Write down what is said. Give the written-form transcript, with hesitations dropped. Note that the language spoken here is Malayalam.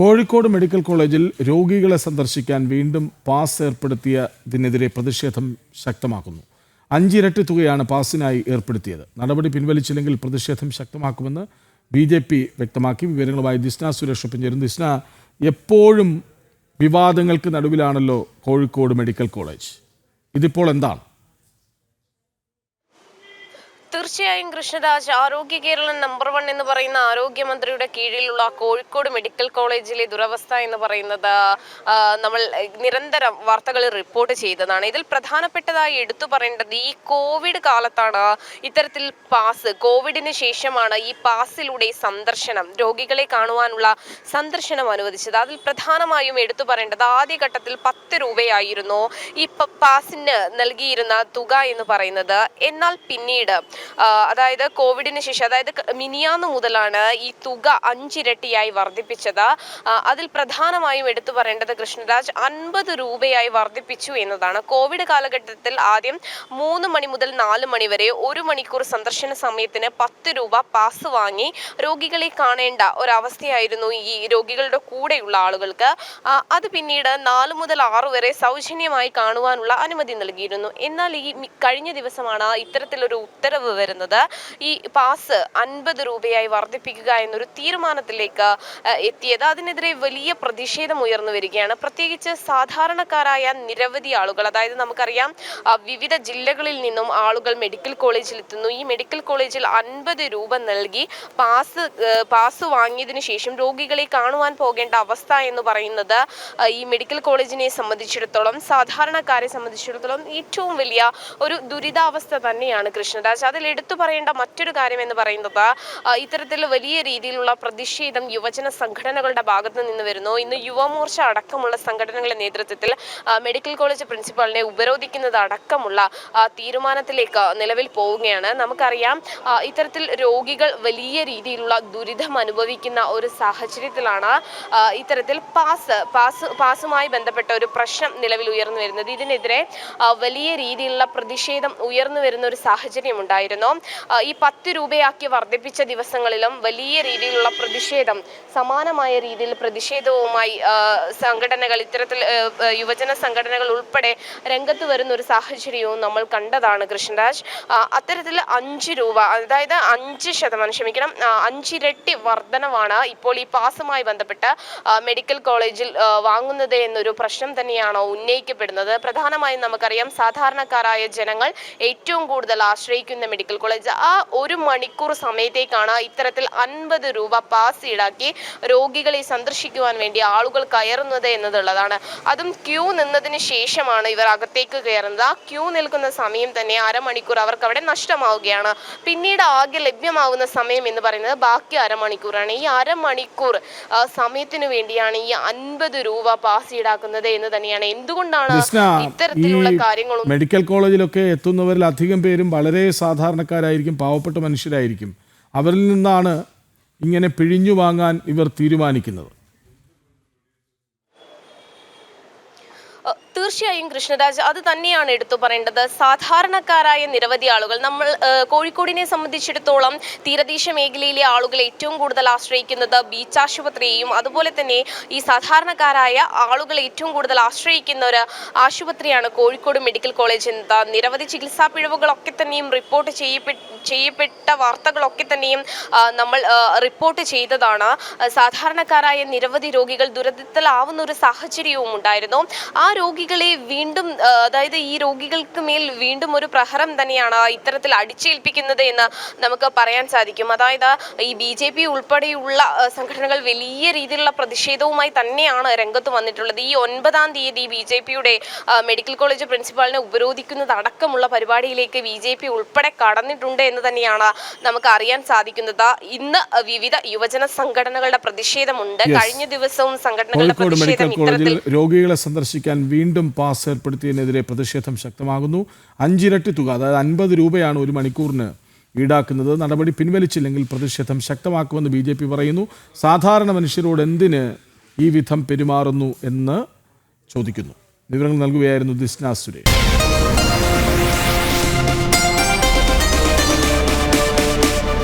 കോഴിക്കോട് മെഡിക്കൽ കോളേജിൽ രോഗികളെ സന്ദർശിക്കാൻ വീണ്ടും പാസ് ഏർപ്പെടുത്തിയതിനെതിരെ പ്രതിഷേധം ശക്തമാക്കുന്നു. 5 ഇരട്ടി തുകയാണ് പാസിനായി ഏർപ്പെടുത്തിയത്. നടപടി പിൻവലിച്ചില്ലെങ്കിൽ പ്രതിഷേധം ശക്തമാക്കുമെന്ന് BJP വ്യക്തമാക്കി. വിവരങ്ങളുമായി ദിസ്ന സുരേഷ് ഒപ്പം ചേരുന്നു. ദിസ്ന, എപ്പോഴും വിവാദങ്ങൾക്ക് നടുവിലാണല്ലോ കോഴിക്കോട് മെഡിക്കൽ കോളേജ്. ഇതിപ്പോൾ എന്താണ്? തീർച്ചയായും കൃഷ്ണരാജ്, ആരോഗ്യ കേരളം നമ്പർ 1 എന്ന് പറയുന്ന ആരോഗ്യമന്ത്രിയുടെ കീഴിലുള്ള കോഴിക്കോട് മെഡിക്കൽ കോളേജിലെ ദുരവസ്ഥ എന്ന് പറയുന്നത് നമ്മൾ നിരന്തരം വാർത്തകളിൽ റിപ്പോർട്ട് ചെയ്തതാണ്. ഇതിൽ പ്രധാനപ്പെട്ടതായി എടുത്തു പറയേണ്ടത് ഈ കോവിഡ് കാലത്താണ് ഇത്തരത്തിൽ പാസ്, കോവിഡിന് ശേഷമാണ് ഈ പാസിലൂടെ സന്ദർശനം, രോഗികളെ കാണുവാനുള്ള സന്ദർശനം അനുവദിച്ചത്. അതിൽ പ്രധാനമായും എടുത്തു പറയേണ്ടത് ആദ്യഘട്ടത്തിൽ 10 രൂപയായിരുന്നു ഈ പാസിന് നൽകിയിരുന്ന തുക എന്ന് പറയുന്നത്. എന്നാൽ പിന്നീട് അതായത് കോവിഡിന് ശേഷം, അതായത് മിനിയാന്ന് മുതലാണ് ഈ തുക 5 ഇരട്ടിയായി വർദ്ധിപ്പിച്ചത്. അതിൽ പ്രധാനമായും എടുത്തു പറയേണ്ടത് കൃഷ്ണരാജ് 50 രൂപയായി വർദ്ധിപ്പിച്ചു എന്നതാണ്. കോവിഡ് കാലഘട്ടത്തിൽ ആദ്യം 3 മണി മുതൽ 4 മണി വരെ 1 മണിക്കൂർ സന്ദർശന സമയത്തിന് 10 രൂപ പാസ് വാങ്ങി രോഗികളെ കാണേണ്ട ഒരവസ്ഥയായിരുന്നു ഈ രോഗികളുടെ കൂടെയുള്ള ആളുകൾക്ക്. അത് പിന്നീട് 4 മുതൽ 6 വരെ സൗജന്യമായി കാണുവാനുള്ള അനുമതി നൽകിയിരുന്നു. എന്നാൽ ഈ കഴിഞ്ഞ ദിവസമാണ് ഇത്തരത്തിലൊരു ഉത്തരവ് വരുന്നത്. ഈ പാസ് 50 രൂപയായി വർദ്ധിപ്പിക്കുക എന്നൊരു തീരുമാനത്തിലേക്ക് എത്തിയത്. അതിനെതിരെ വലിയ പ്രതിഷേധം ഉയർന്നു വരികയാണ്. പ്രത്യേകിച്ച് സാധാരണക്കാരായ നിരവധി ആളുകൾ, അതായത് നമുക്കറിയാം വിവിധ ജില്ലകളിൽ നിന്നും ആളുകൾ മെഡിക്കൽ കോളേജിൽ എത്തുന്നു. ഈ മെഡിക്കൽ കോളേജിൽ 50 രൂപ നൽകി പാസ് വാങ്ങിയതിനു ശേഷം രോഗികളെ കാണുവാൻ പോകേണ്ട അവസ്ഥ എന്ന് പറയുന്നത് ഈ മെഡിക്കൽ കോളേജിനെ സംബന്ധിച്ചിടത്തോളം, സാധാരണക്കാരെ സംബന്ധിച്ചിടത്തോളം ഏറ്റവും വലിയ ഒരു ദുരിതാവസ്ഥ തന്നെയാണ് കൃഷ്ണരാജ്. അതിൽ എടുത്തു പറയേണ്ട മറ്റൊരു കാര്യം എന്ന് പറയുന്നത് ഇത്തരത്തിൽ വലിയ രീതിയിലുള്ള പ്രതിഷേധം യുവജന സംഘടനകളുടെ ഭാഗത്ത് നിന്ന് വരുന്നു. ഇന്ന് യുവമോർച്ച അടക്കമുള്ള സംഘടനകളുടെ നേതൃത്വത്തിൽ മെഡിക്കൽ കോളേജ് പ്രിൻസിപ്പാളിനെ ഉപരോധിക്കുന്നത് അടക്കമുള്ള തീരുമാനത്തിലേക്ക് നിലവിൽ പോവുകയാണ്. നമുക്കറിയാം ഇത്തരത്തിൽ രോഗികൾ വലിയ രീതിയിലുള്ള ദുരിതം അനുഭവിക്കുന്ന ഒരു സാഹചര്യത്തിലാണ് ഇത്തരത്തിൽ പാസുമായി ബന്ധപ്പെട്ട ഒരു പ്രശ്നം നിലവിൽ ഉയർന്നു വരുന്നത്. ഇതിനെതിരെ വലിയ രീതിയിലുള്ള പ്രതിഷേധം ഉയർന്നു വരുന്ന ഒരു സാഹചര്യം ഉണ്ടായിരുന്നു. ഈ 10 രൂപയാക്കി വർദ്ധിപ്പിച്ച ദിവസങ്ങളിലും വലിയ രീതിയിലുള്ള പ്രതിഷേധം, സമാനമായ രീതിയിൽ പ്രതിഷേധവുമായി സംഘടനകൾ, ഇത്തരത്തിൽ യുവജന സംഘടനകൾ ഉൾപ്പെടെ രംഗത്ത് വരുന്ന ഒരു സാഹചര്യവും നമ്മൾ കണ്ടതാണ് കൃഷ്ണരാജ്. അത്തരത്തിൽ 5 രൂപ, അതായത് 5 ഇരട്ടി വർധനവാണ് ഇപ്പോൾ ഈ പാസുമായി ബന്ധപ്പെട്ട് മെഡിക്കൽ കോളേജിൽ വാങ്ങുന്നത് എന്നൊരു പ്രശ്നം തന്നെയാണോ ഉന്നയിക്കപ്പെടുന്നത്. പ്രധാനമായും നമുക്കറിയാം സാധാരണക്കാരായ ജനങ്ങൾ ഏറ്റവും കൂടുതൽ ആശ്രയിക്കുന്ന മെഡിക്കൽ കോളേജ്, ആ 1 മണിക്കൂർ സമയത്തേക്കാണ് ഇത്തരത്തിൽ 50 രൂപ പാസ് ഈടാക്കി രോഗികളെ സന്ദർശിക്കുവാൻ വേണ്ടി ആളുകൾ കയറുന്നത് എന്നതുള്ളതാണ്. അതും ക്യൂ നിന്നതിന് ശേഷമാണ് ഇവർ അകത്തേക്ക് കയറുന്നത്. ആ ക്യൂ നിൽക്കുന്ന സമയം തന്നെ അരമണിക്കൂർ അവർക്ക് അവിടെ നഷ്ടമാവുകയാണ്. പിന്നീട് ആകെ ലഭ്യമാവുന്ന സമയം എന്ന് പറയുന്നത് ബാക്കി അരമണിക്കൂറാണ്. ഈ അരമണിക്കൂർ സമയത്തിനു വേണ്ടിയാണ് ഈ 50 രൂപ പാസ് ഈടാക്കുന്നത് എന്ന് തന്നെയാണ്. എന്തുകൊണ്ടാണ് ഇത്തരത്തിലുള്ള കാര്യങ്ങളും? മെഡിക്കൽ കോളേജിലൊക്കെ എത്തുന്നവരിൽ അധികം പേരും വളരെ സാധാരണക്കാരായിരിക്കും, പാവപ്പെട്ട മനുഷ്യരായിരിക്കും. അവരിൽ നിന്നാണ് ഇങ്ങനെ പിഴിഞ്ഞു വാങ്ങാൻ ഇവർ തീരുമാനിക്കുന്നത്. തീർച്ചയായും കൃഷ്ണരാജ്, അത് തന്നെയാണ് എടുത്തു പറയേണ്ടത്. സാധാരണക്കാരായ നിരവധി ആളുകൾ, നമ്മൾ കോഴിക്കോടിനെ സംബന്ധിച്ചിടത്തോളം തീരദേശ മേഖലയിലെ ആളുകൾ ഏറ്റവും കൂടുതൽ ആശ്രയിക്കുന്നത് ബീച്ച് ആശുപത്രിയെയും അതുപോലെ തന്നെ ഈ സാധാരണക്കാരായ ആളുകൾ ഏറ്റവും കൂടുതൽ ആശ്രയിക്കുന്ന ഒരു ആശുപത്രിയാണ് കോഴിക്കോട് മെഡിക്കൽ കോളേജ്. എന്താ നിരവധി ചികിത്സാ പിഴവുകളൊക്കെ തന്നെയും റിപ്പോർട്ട് ചെയ്യപ്പെട്ട വാർത്തകളൊക്കെ തന്നെയും നമ്മൾ റിപ്പോർട്ട് ചെയ്തതാണ്. സാധാരണക്കാരായ നിരവധി രോഗികൾ ദുരിതത്തിലാവുന്ന ഒരു സാഹചര്യവും ഉണ്ടായിരുന്നു. ആ രോഗികളെ വീണ്ടും, അതായത് ഈ രോഗികൾക്ക് മേൽ വീണ്ടും ഒരു പ്രഹരം തന്നെയാണ് ഇത്തരത്തിൽ അടിച്ചേൽപ്പിക്കുന്നത് എന്ന് നമുക്ക് പറയാൻ സാധിക്കും. അതായത് ഈ BJP ഉൾപ്പെടെയുള്ള സംഘടനകൾ വലിയ രീതിയിലുള്ള പ്രതിഷേധവുമായി തന്നെയാണ് രംഗത്ത് വന്നിട്ടുള്ളത്. ഈ 9-ാം തീയതി BJPയുടെ മെഡിക്കൽ കോളേജ് പ്രിൻസിപ്പാളിനെ ഉപരോധിക്കുന്നത് അടക്കമുള്ള പരിപാടിയിലേക്ക് BJP ഉൾപ്പെടെ കടന്നിട്ടുണ്ട് എന്ന് തന്നെയാണ് നമുക്ക് അറിയാൻ സാധിക്കുന്നത്. ഇന്ന് വിവിധ യുവജന സംഘടനകളുടെ പ്രതിഷേധമുണ്ട്. കഴിഞ്ഞ ദിവസവും സംഘടനകളുടെ പ്രതിഷേധം ഇത്തരത്തിൽ രോഗികളെ സന്ദർശിക്കാൻ വീണ്ടും പാസ് ഏർപ്പെടുത്തിയതിനെതിരെ പ്രതിഷേധം ശക്തമാകുന്നു. 5 ഇരട്ടി തുക, അതായത് 50 രൂപയാണ് 1 മണിക്കൂറിന് ഈടാക്കുന്നത്. നടപടി പിൻവലിച്ചില്ലെങ്കിൽ പ്രതിഷേധം ശക്തമാക്കുമെന്ന് BJP പറയുന്നു. സാധാരണ മനുഷ്യരോട് എന്തിന് ഈ വിധം പെരുമാറുന്നു എന്ന് ചോദിക്കുന്നു. വിവരങ്ങൾ നൽകുകയായിരുന്നു ദിസ്ന സുരേഷ്.